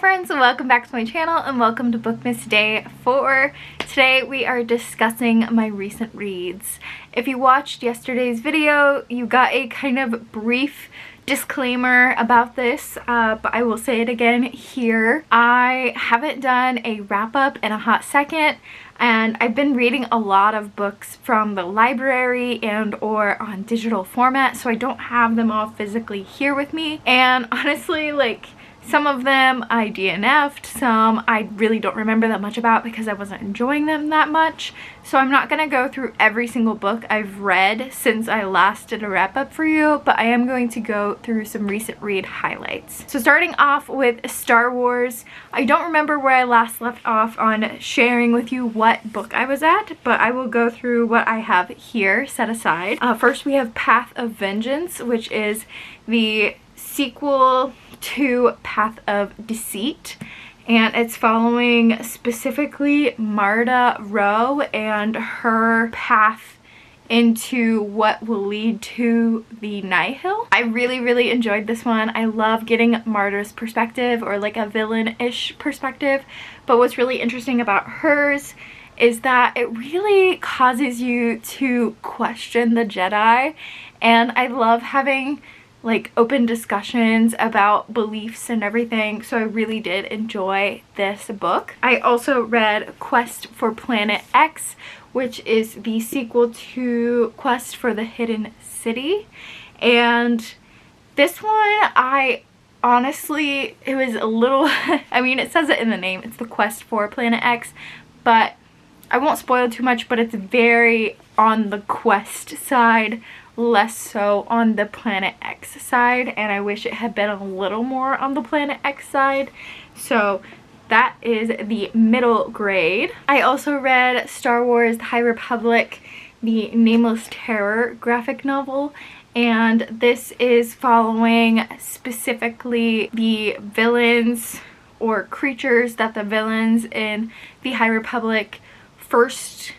friends, welcome back to my channel and welcome to Bookmas Day 4. Today we are discussing my recent reads. If you watched yesterday's video, you got a kind of brief disclaimer about this, but I will say it again here. I haven't done a wrap-up in a hot second, and I've been reading a lot of books from the library and or on digital format, so I don't have them all physically here with me. And honestly, like, some of them I DNF'd, some I really don't remember that much about because I wasn't enjoying them that much. So I'm not gonna go through every single book I've read since I last did a wrap up for you, but I am going to go through some recent read highlights. So starting off with Star Wars, I don't remember where I last left off on sharing with you what book I was at, but I will go through what I have here set aside. First we have Path of Vengeance, which is the sequel to Path of Deceit, and it's following specifically Marta Rowe and her path into what will lead to the Nihil. I really enjoyed this one. I love getting Marta's perspective, or like a villain-ish perspective, but what's really interesting about hers is that it really causes you to question the Jedi, and I love having like open discussions about beliefs and everything, so I really did enjoy this book. I also read Quest for Planet X, which is the sequel to Quest for the Hidden City, and this one I honestly, it was a little I mean, it says it in the name, it's the Quest for Planet X, but I won't spoil too much, but it's very on the quest side, less so on the Planet X side, and I wish it had been a little more on the Planet X side. So that is the middle grade. I also read Star Wars The High Republic, the Nameless Terror graphic novel, and this is following specifically the villains or creatures that the villains in the High Republic first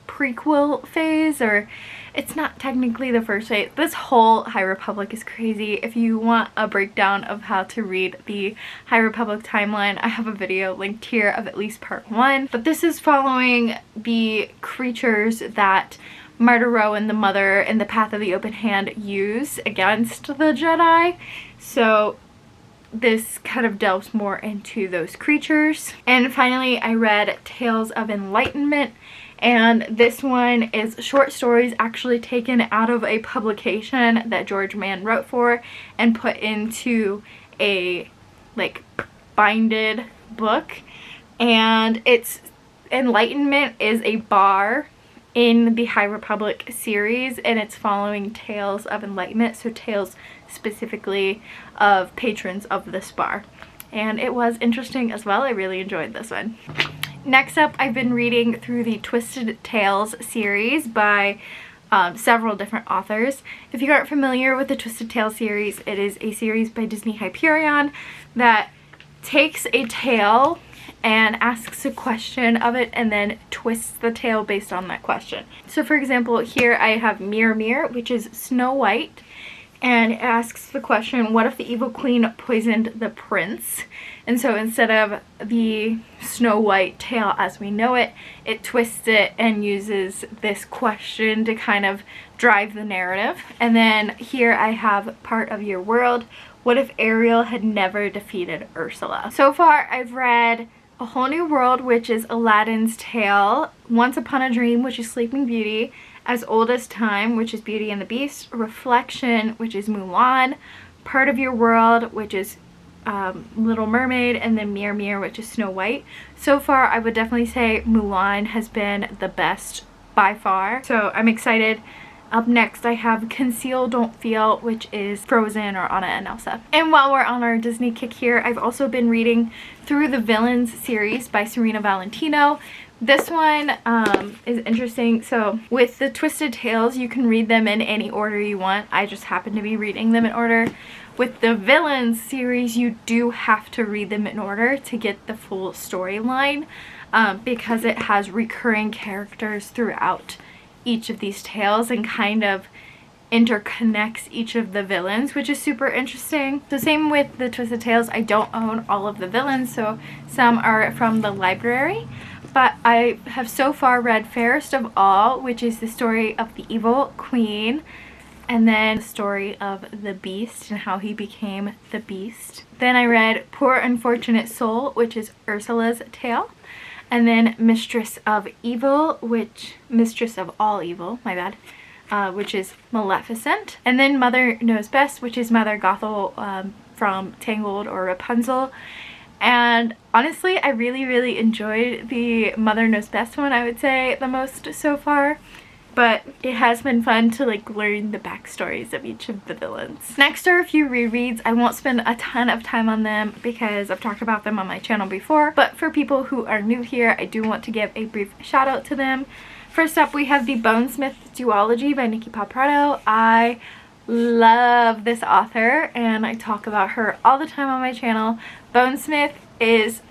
prequel phase, or it's not technically the first phase. This whole High Republic is crazy. If you want a breakdown of how to read the High Republic timeline, I have a video linked here of at least part 1. But this is following the creatures that Marta Rowe and the Mother in the Path of the Open Hand use against the Jedi. So this kind of delves more into those creatures. And finally, I read Tales of Enlightenment, and this one is short stories actually taken out of a publication that George Mann wrote for and put into a like binded book. And it's Enlightenment is a bar in the High Republic series, and it's following Tales of Enlightenment, so tales specifically of patrons of this bar. And it was interesting as well. I really enjoyed this one. Next up, I've been reading through the Twisted Tales series by several different authors. If you aren't familiar with the Twisted Tales series, it is a series by Disney Hyperion that takes a tale and asks a question of it and then twists the tale based on that question. So for example, here I have Mirror Mirror, which is Snow White, and it asks the question, what if the evil queen poisoned the prince? And so instead of the Snow White tale as we know it, it twists it and uses this question to kind of drive the narrative. And then here I have Part of Your World, what if Ariel had never defeated Ursula? So far I've read A Whole New World, which is Aladdin's tale, Once Upon a Dream, which is Sleeping Beauty, As Old as Time, which is Beauty and the Beast, Reflection, which is Mulan, Part of Your World, which is Little Mermaid, and then Mirror Mirror, which is Snow White. So far I would definitely say Mulan has been the best by far, so I'm excited. Up next I have Conceal Don't Feel, which is Frozen or Anna and Elsa. And while we're on our Disney kick here, I've also been reading through the Villains series by Serena Valentino. This one is interesting. So with the Twisted Tales, you can read them in any order you want. I just happen to be reading them in order. With the Villains series, you do have to read them in order to get the full storyline, because it has recurring characters throughout each of these tales, and kind of interconnects each of the villains, which is super interesting. So same with the Twisted Tales, I don't own all of the villains, so some are from the library, but I have so far read Fairest of All, which is the story of the evil queen, and then the story of the beast and how he became the beast. Then I read Poor Unfortunate Soul, which is Ursula's tale. And then Mistress of All Evil, my bad, which is Maleficent. And then Mother Knows Best, which is Mother Gothel from Tangled or Rapunzel. And honestly, I really enjoyed the Mother Knows Best one, I would say, the most so far. But it has been fun to like learn the backstories of each of the villains. Next are a few rereads. I won't spend a ton of time on them because I've talked about them on my channel before, but for people who are new here, I do want to give a brief shout out to them. First up, we have the Bonesmith duology by Nikki Paprado. I love this author and I talk about her all the time on my channel. Bonesmith is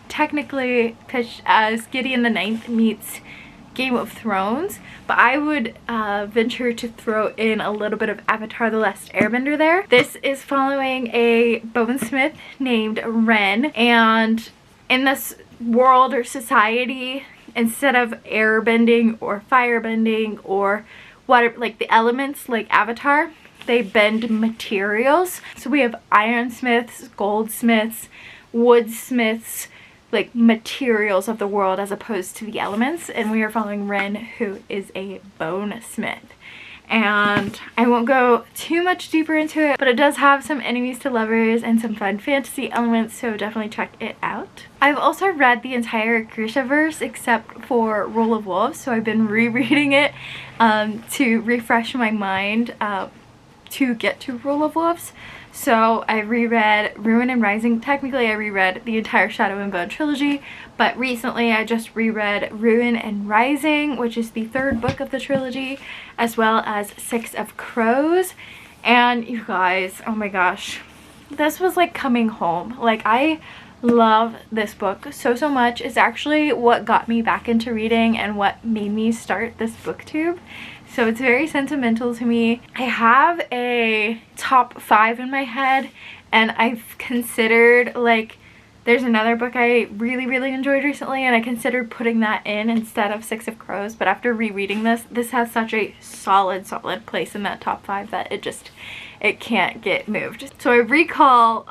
technically pitched as Gideon the Ninth meets Game of Thrones, but I would venture to throw in a little bit of Avatar: The Last Airbender there. This is following a bonesmith named Ren, and in this world or society, instead of airbending or firebending or water, like the elements like Avatar, they bend materials. So we have ironsmiths, goldsmiths, woodsmiths, like materials of the world as opposed to the elements, and we are following Ren, who is a bonesmith. And I won't go too much deeper into it, but it does have some enemies to lovers and some fun fantasy elements, so definitely check it out. I've also read the entire Grishaverse except for Rule of Wolves, so I've been rereading it to refresh my mind to get to Rule of Wolves. So I reread Ruin and Rising. Technically I reread the entire Shadow and Bone trilogy, but recently I just reread Ruin and Rising, which is the third book of the trilogy, as well as Six of Crows. And you guys, oh my gosh, this was like coming home. Like, I love this book so much. It's actually what got me back into reading and what made me start this booktube. So it's very sentimental to me. I have a top 5 in my head, and I've considered, like, there's another book I really enjoyed recently, and I considered putting that in instead of Six of Crows, but after rereading this has such a solid place in that top 5 that it can't get moved. So I recall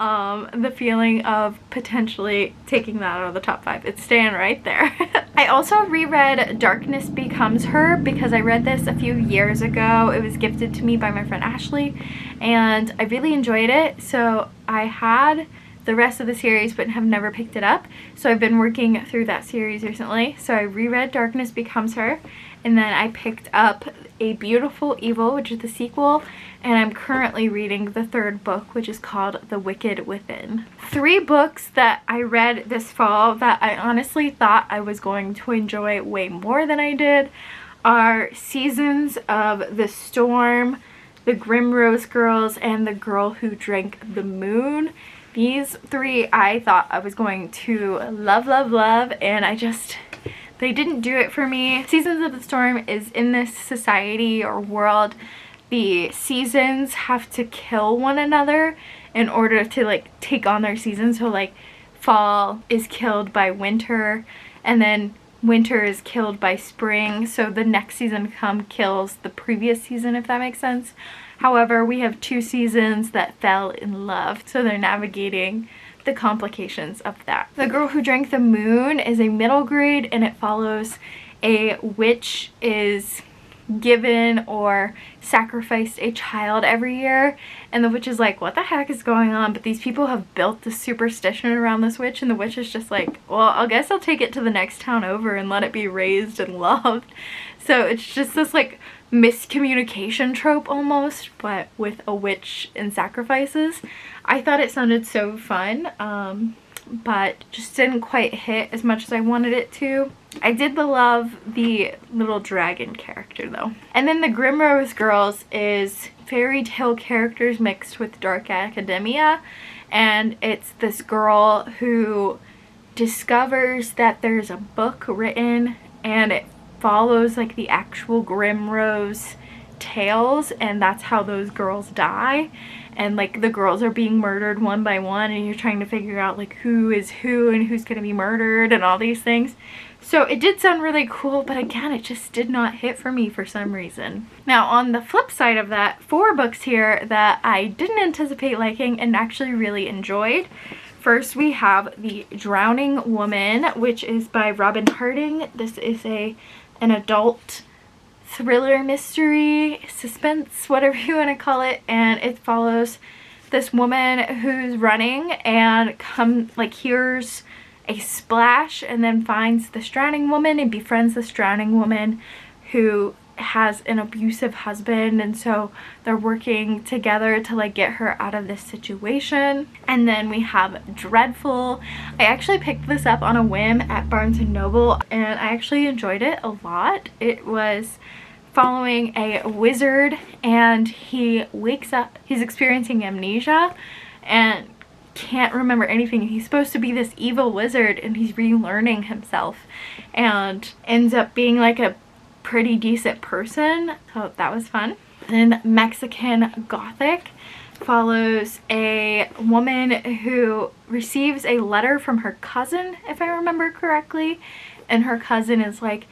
the feeling of potentially taking that out of the top 5. It's staying right there. I also reread Darkness Becomes Her because I read this a few years ago. It was gifted to me by my friend Ashley, and I really enjoyed it. So I had the rest of the series but have never picked it up. So I've been working through that series recently. So I reread Darkness Becomes Her, and then I picked up A Beautiful Evil, which is the sequel, and I'm currently reading the third book, which is called The Wicked Within. 3 books that I read this fall that I honestly thought I was going to enjoy way more than I did are Seasons of the Storm, The Grimrose Girls, and The Girl Who Drank the Moon. These 3 I thought I was going to love, and they didn't do it for me. Seasons of the Storm is in this society or world. The seasons have to kill one another in order to like take on their season. So like fall is killed by winter, and then winter is killed by spring. So the next season kills the previous season, if that makes sense. However, we have 2 seasons that fell in love, so they're navigating the complications of that. The Girl Who Drank the Moon is a middle grade, and it follows a witch is given or sacrificed a child every year, and the witch is like, what the heck is going on? But these people have built this superstition around this witch, and the witch is just like, well, I guess I'll take it to the next town over and let it be raised and loved. So it's just this like miscommunication trope almost, but with a witch and sacrifices. I thought it sounded so fun, but just didn't quite hit as much as I wanted it to. I did love the little dragon character though. And then the Grimrose Girls is fairy tale characters mixed with dark academia, and it's this girl who discovers that there's a book written and it follows like the actual Grimrose tales, and that's how those girls die. And like the girls are being murdered one by one, and you're trying to figure out like who is who and who's gonna be murdered and all these things. So it did sound really cool, but again, it just did not hit for me for some reason. Now on the flip side of that, 4 books here that I didn't anticipate liking and actually really enjoyed. First we have The Drowning Woman, which is by Robin Harding. This is an adult thriller, mystery, suspense, whatever you want to call it, and it follows this woman who's running and hears a splash and then finds the drowning woman and befriends this drowning woman who has an abusive husband, and so they're working together to like get her out of this situation. And then we have Dreadful. I actually picked this up on a whim at Barnes & Noble and I actually enjoyed it a lot. It was following a wizard and he wakes up, he's experiencing amnesia and can't remember anything. He's supposed to be this evil wizard and he's relearning himself and ends up being like a pretty decent person, so that was fun. Then Mexican Gothic follows a woman who receives a letter from her cousin, if I remember correctly, and her cousin is like,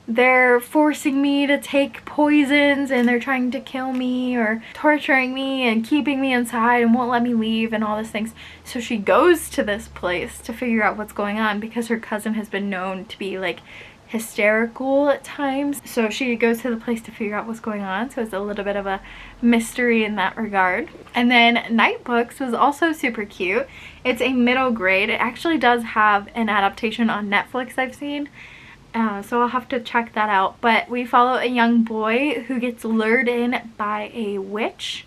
they're forcing me to take poisons and they're trying to kill me or torturing me and keeping me inside and won't let me leave and all these things. So she goes to this place to figure out what's going on because her cousin has been known to be like hysterical at times. So she goes to the place to figure out what's going on. So it's a little bit of a mystery in that regard. And then Night Books was also super cute. It's a middle grade. It actually does have an adaptation on Netflix I've seen. So I'll have to check that out. But we follow a young boy who gets lured in by a witch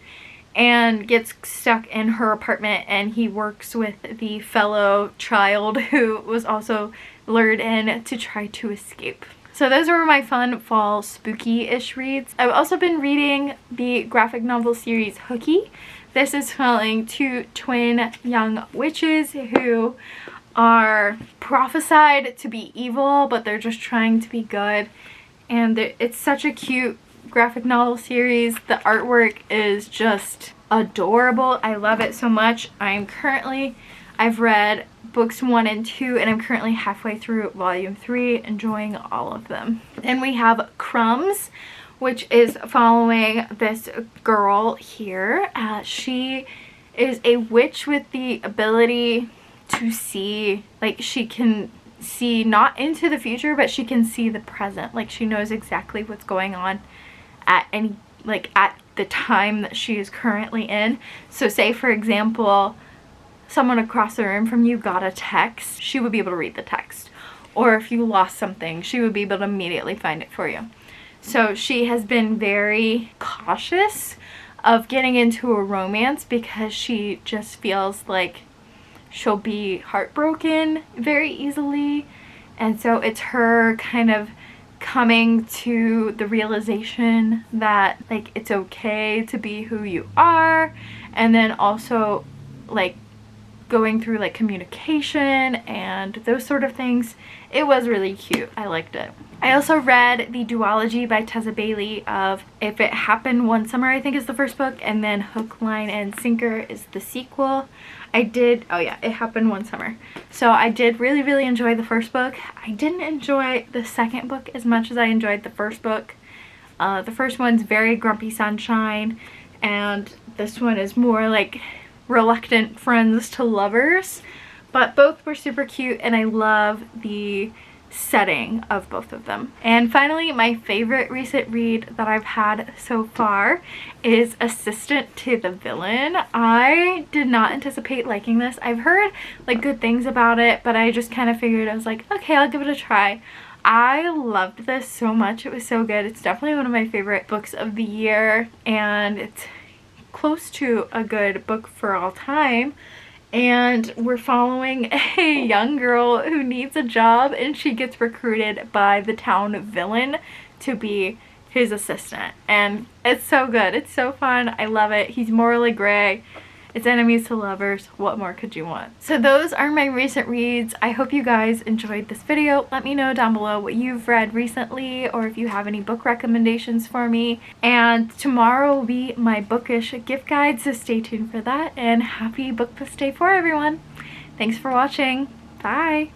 and gets stuck in her apartment, and he works with the fellow child who was also lured in to try to escape. So those were my fun fall spooky-ish reads. I've also been reading the graphic novel series Hooky. This is following 2 twin young witches who are prophesied to be evil, but they're just trying to be good. And it's such a cute graphic novel series. The artwork is just adorable. I love it so much. I've read books 1 and 2 and I'm currently halfway through volume 3, enjoying all of them. Then we have Crumbs, which is following this girl here. She is a witch with the ability to see, like she can see not into the future, but she can see the present. Like she knows exactly what's going on at any, like at the time that she is currently in. So say for example, someone across the room from you got a text, she would be able to read the text. Or if you lost something, she would be able to immediately find it for you. So she has been very cautious of getting into a romance because she just feels like she'll be heartbroken very easily. And so it's her kind of coming to the realization that like it's okay to be who you are, and then also like going through like communication and those sort of things. It was really cute. I liked it. I also read the duology by Tessa Bailey of If It Happened One Summer, I think is the first book, and then Hook, Line, and Sinker is the sequel. It happened one summer. So I did really enjoy the first book. I didn't enjoy the second book as much as I enjoyed the first book. The first one's very grumpy sunshine, and this one is more like reluctant friends to lovers. But both were super cute, and I love the setting of both of them. And finally, my favorite recent read that I've had so far is Assistant to the Villain. I did not anticipate liking this. I've heard like good things about it, but I just kind of figured, I was like, okay, I'll give it a try. I loved this so much. It was so good. It's definitely one of my favorite books of the year, and it's close to a good book for all time. And we're following a young girl who needs a job, and she gets recruited by the town villain to be his assistant. And it's so good. It's so fun. I love it. He's morally gray, It's enemies to lovers. What more could you want? So those are my recent reads. I hope you guys enjoyed this video. Let me know down below what you've read recently or if you have any book recommendations for me. And tomorrow will be my bookish gift guide, so stay tuned for that. And happy Bookmas Day 4, everyone. Thanks for watching. Bye.